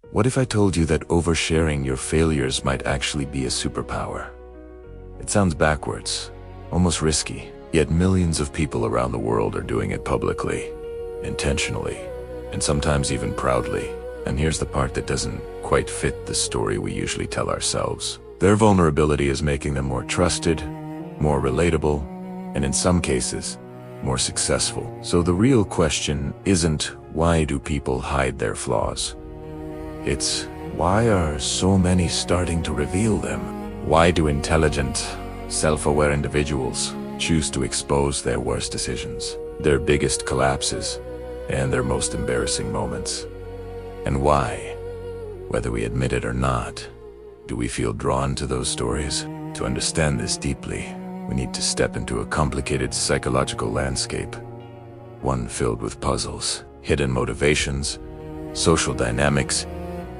What if I told you that oversharing your failures might actually be a superpower? It sounds backwards, almost risky, yet millions of people around the world are doing it publicly, intentionally, and sometimes even proudly. And here's the part that doesn't quite fit the story we usually tell ourselves. Their vulnerability is making them more trusted, more relatable, and in some cases, more successful. So the real question isn't, why do people hide their flaws? It's, why are so many starting to reveal them? Why do intelligent, self-aware individuals choose to expose their worst decisions, their biggest collapses, and their most embarrassing moments? And why, whether we admit it or not, do we feel drawn to those stories? To understand this deeply, we need to step into a complicated psychological landscape, one filled with puzzles, hidden motivations, social dynamics,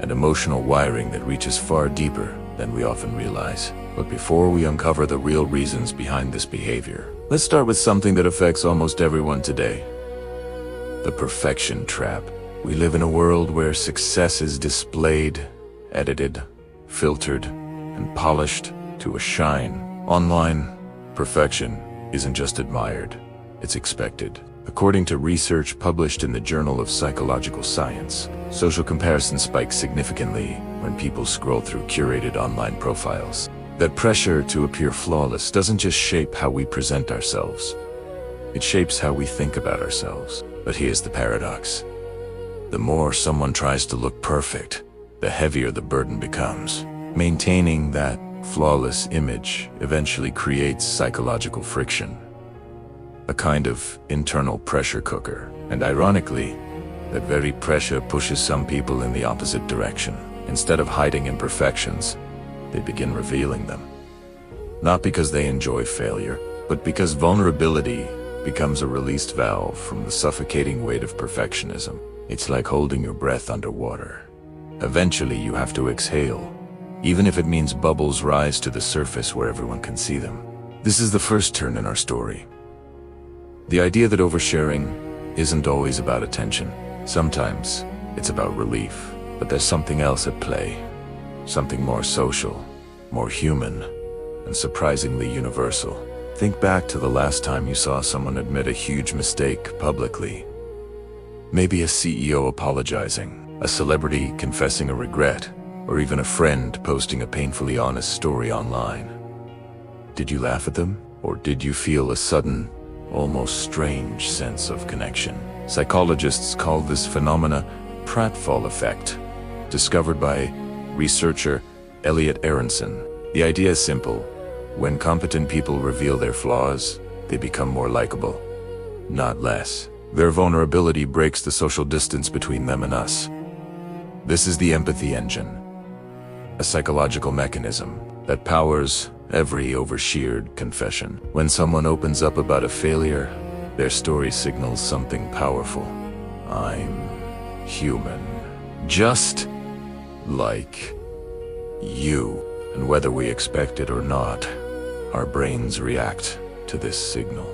and emotional wiring that reaches far deeper than we often realize. But before we uncover the real reasons behind this behavior, let's start with something that affects almost everyone today: the perfection trap. We live in a world where success is displayed, edited, filtered, and polished to a shine. Online, perfection isn't just admired, it's expected. According to research published in the Journal of Psychological Science, social comparison spikes significantly when people scroll through curated online profiles. That pressure to appear flawless doesn't just shape how we present ourselves, it shapes how we think about ourselves. But here's the paradox. The more someone tries to look perfect, the heavier the burden becomes. Maintaining that flawless image eventually creates psychological friction, a kind of internal pressure cooker. And ironically, that very pressure pushes some people in the opposite direction. Instead of hiding imperfections, they begin revealing them. Not because they enjoy failure, but because vulnerability becomes a released valve from the suffocating weight of perfectionism. It's like holding your breath underwater. Eventually you have to exhale, even if it means bubbles rise to the surface where everyone can see them. This is the first turn in our story. The idea that oversharing isn't always about attention. Sometimes it's about relief, but there's something else at play. Something more social, more human, and surprisingly universal. Think back to the last time you saw someone admit a huge mistake publicly. Maybe a CEO apologizing, a celebrity confessing a regret, or even a friend posting a painfully honest story online. Did you laugh at them? Or did you feel a sudden, almost strange sense of connection? Psychologists call this phenomena pratfall effect, discovered by researcher Elliot Aronson. The idea is simple. When competent people reveal their flaws, they become more likable, not less. Their vulnerability breaks the social distance between them and us. This is the empathy engine, a psychological mechanism that powers every overshared confession. When someone opens up about a failure, their story signals something powerful. I'm human, just like you. And whether we expect it or not, our brains react to this signal.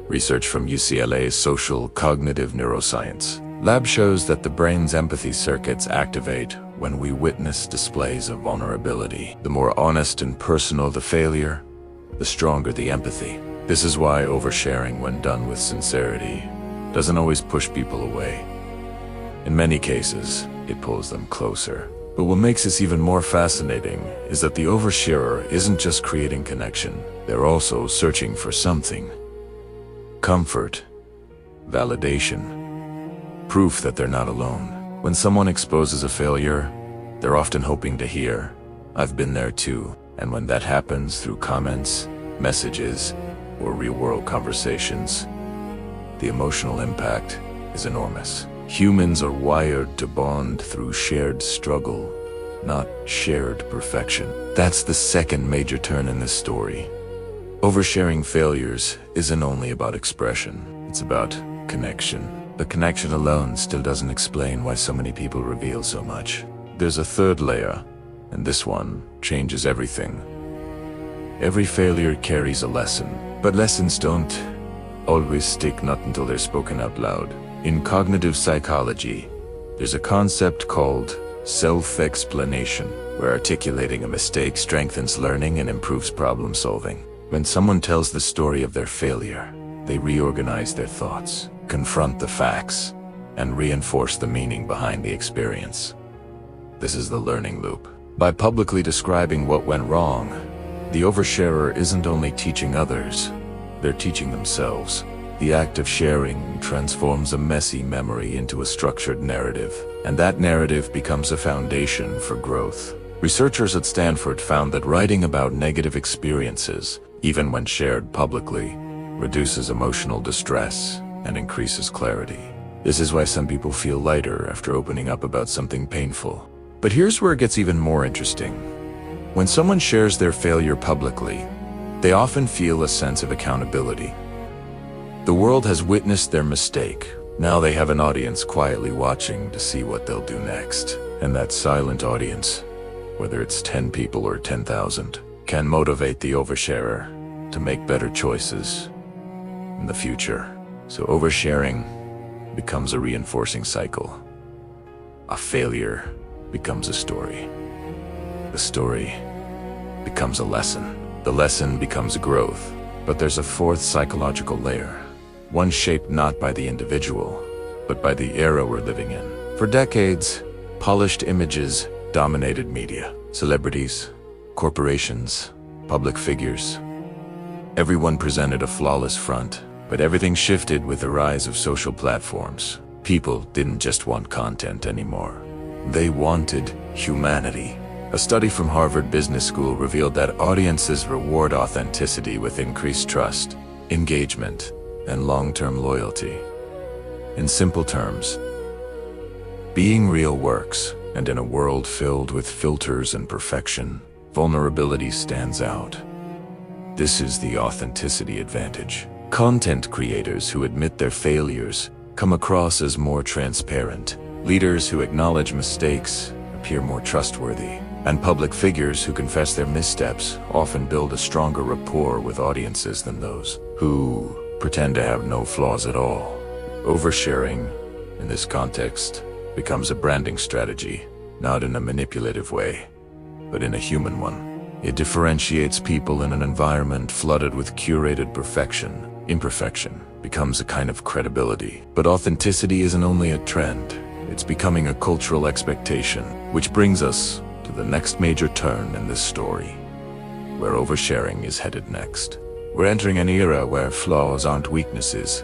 Research from UCLA's Social Cognitive Neuroscience lab shows that the brain's empathy circuits activate when we witness displays of vulnerability. The more honest and personal the failure, the stronger the empathy. This is why oversharing, when done with sincerity, doesn't always push people away. In many cases, it pulls them closer. But what makes this even more fascinating is that the oversharer isn't just creating connection, they're also searching for something. Comfort, validation, proof that they're not alone. When someone exposes a failure, they're often hoping to hear, "I've been there too." And when that happens through comments, messages, or real-world conversations, the emotional impact is enormous. Humans are wired to bond through shared struggle, not shared perfection. That's the second major turn in this story. Oversharing failures isn't only about expression, it's about connection. The connection alone still doesn't explain why so many people reveal so much. There's a third layer, and this one changes everything. Every failure carries a lesson, but lessons don't always stick, not until they're spoken out loud. In cognitive psychology, there's a concept called self-explanation, where articulating a mistake strengthens learning and improves problem solving. When someone tells the story of their failure, they reorganize their thoughts, confront the facts, and reinforce the meaning behind the experience. This is the learning loop. By publicly describing what went wrong, the oversharer isn't only teaching others, they're teaching themselves. The act of sharing transforms a messy memory into a structured narrative, and that narrative becomes a foundation for growth. Researchers at Stanford found that writing about negative experiences, even when shared publicly, reduces emotional distress and increases clarity. This is why some people feel lighter after opening up about something painful. But here's where it gets even more interesting. When someone shares their failure publicly, they often feel a sense of accountability. The world has witnessed their mistake. Now they have an audience quietly watching to see what they'll do next. And that silent audience, whether it's 10 people or 10,000, can motivate the oversharer to make better choices in the future. So oversharing becomes a reinforcing cycle. A failure becomes a story. The story becomes a lesson. The lesson becomes growth. But there's a fourth psychological layer. One shaped not by the individual, but by the era we're living in. For decades, polished images dominated media. Celebrities, corporations, public figures. Everyone presented a flawless front, but everything shifted with the rise of social platforms. People didn't just want content anymore. They wanted humanity. A study from Harvard Business School revealed that audiences reward authenticity with increased trust, engagement, and long-term loyalty. In simple terms, being real works, and in a world filled with filters and perfection, vulnerability stands out. This is the authenticity advantage. Content creators who admit their failures come across as more transparent. Leaders who acknowledge mistakes appear more trustworthy. And public figures who confess their missteps often build a stronger rapport with audiences than those who pretend to have no flaws at all. Oversharing, in this context, becomes a branding strategy, not in a manipulative way, but in a human one. It differentiates people in an environment flooded with curated perfection. Imperfection becomes a kind of credibility. But authenticity isn't only a trend, it's becoming a cultural expectation, which brings us to the next major turn in this story, where oversharing is headed next. We're entering an era where flaws aren't weaknesses.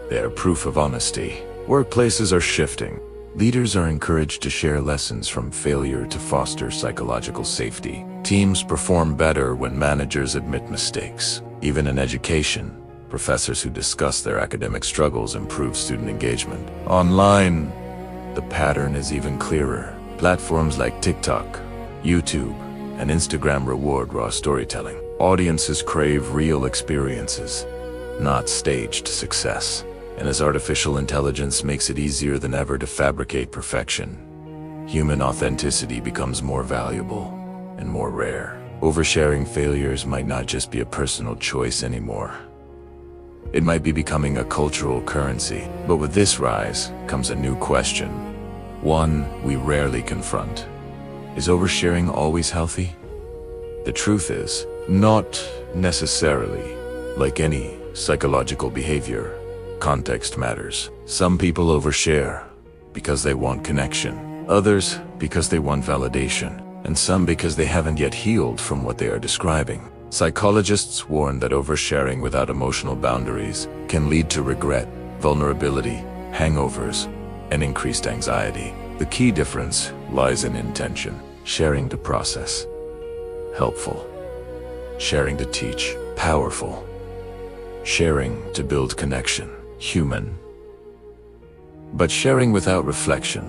They are proof of honesty. Workplaces are shifting. Leaders are encouraged to share lessons from failure to foster psychological safety. Teams perform better when managers admit mistakes. Even in education, professors who discuss their academic struggles improve student engagement. Online, the pattern is even clearer. Platforms like TikTok, YouTube, and Instagram reward raw storytelling. Audiences crave real experiences, not staged success. And as artificial intelligence makes it easier than ever to fabricate perfection, human authenticity becomes more valuable and more rare. Oversharing failures might not just be a personal choice anymore. It might be becoming a cultural currency. But with this rise comes a new question, one we rarely confront. Is oversharing always healthy? The truth is, not necessarily. Like any psychological behavior, context matters. Some people overshare because they want connection, others because they want validation, and some because they haven't yet healed from what they are describing. Psychologists warn that oversharing without emotional boundaries can lead to regret, vulnerability, hangovers, and increased anxiety. The key difference lies in intention. Sharing to process, helpful. Sharing to teach, powerful. Sharing to build connection, human. But sharing without reflection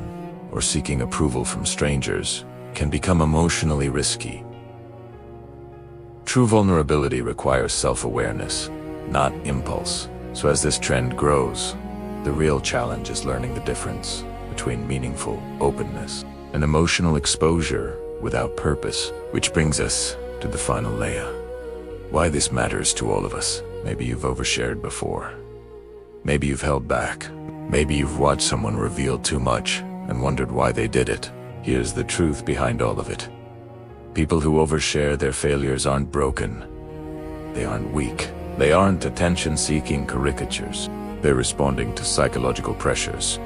or seeking approval from strangers can become emotionally risky. True vulnerability requires self-awareness, not impulse. So as this trend grows, the real challenge is learning the difference between meaningful openness and emotional exposure without purpose. Which brings us to the final layer. Why this matters to all of us. Maybe you've overshared before. Maybe you've held back. Maybe you've watched someone reveal too much and wondered why they did it. Here's the truth behind all of it. People who overshare their failures aren't broken. They aren't weak. They aren't attention-seeking caricatures. They're responding to psychological pressures,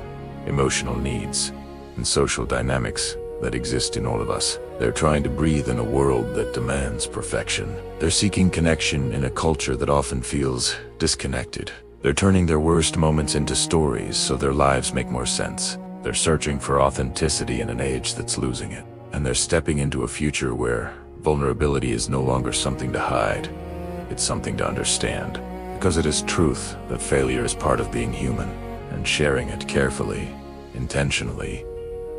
emotional needs, and social dynamics that exist in all of us. They're trying to breathe in a world that demands perfection. They're seeking connection in a culture that often feels disconnected. They're turning their worst moments into stories so their lives make more sense. They're searching for authenticity in an age that's losing it. And they're stepping into a future where vulnerability is no longer something to hide. It's something to understand. Because it is truth that failure is part of being human, and sharing it carefully, intentionally,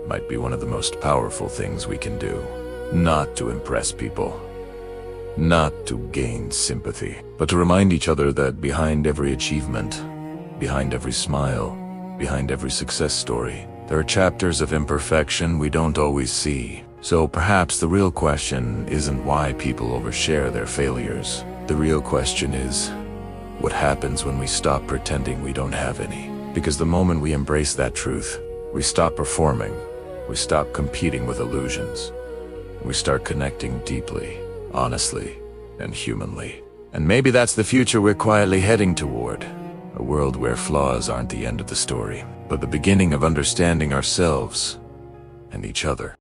might be one of the most powerful things we can do. Not to impress people, not to gain sympathy, but to remind each other that behind every achievement, behind every smile, behind every success story, there are chapters of imperfection we don't always see. So perhaps the real question isn't why people overshare their failures. The real question is, what happens when we stop pretending we don't have any? Because the moment we embrace that truth, we stop performing, we stop competing with illusions. We start connecting deeply, honestly, and humanly. And maybe that's the future we're quietly heading toward. A world where flaws aren't the end of the story, but the beginning of understanding ourselves and each other.